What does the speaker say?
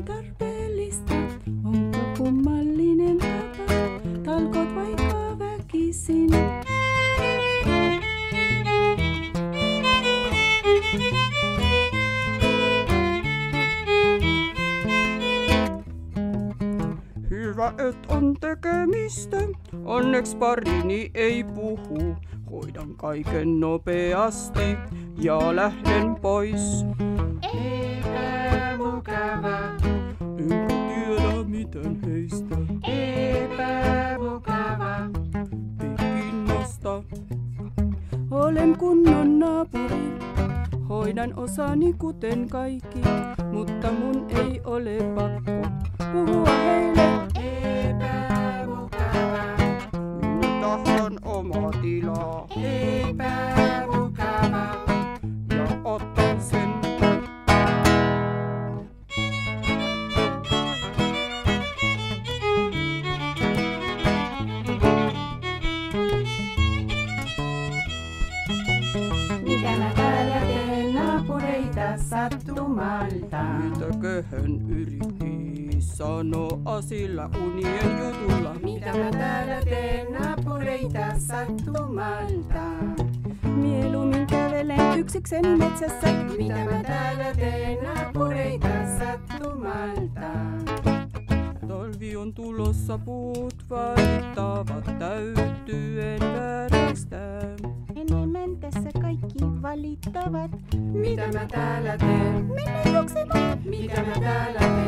tarpeellista. Onpa kummallinen tapa, talkoot vaikka väkisin. Hyvä, et on tekemistä, onneks parini ei puhu. Hoidan kaiken nopeasti ja lähden pois. Epämukava, Enkä tiedä miten heistä epämukava. ei kiinnosta. Olen kunnon naapuri, hoidan osani kuten kaikki, mutta mun ei ole pakko puhua heille. Epämukava, Minä tahdon omaa tilaa epämukava. ja otan sen. Mitä mä täällä teen naapureita sattumalta? Mitäköhän yritti sanoa sillä unien jutulla? Mitä mä täällä teen naapureita sattumalta? Mieluummin kävelen yksikseni metsässä. Mitä mä täällä teen naapureita sattumalta? Talvi on tulossa, puut valittavat täyttyen väärästä. Enemmän tässä kaikki valittavat. Mitä mä täällä teen? Mennään juoksemaan. Mitä mä täällä teen?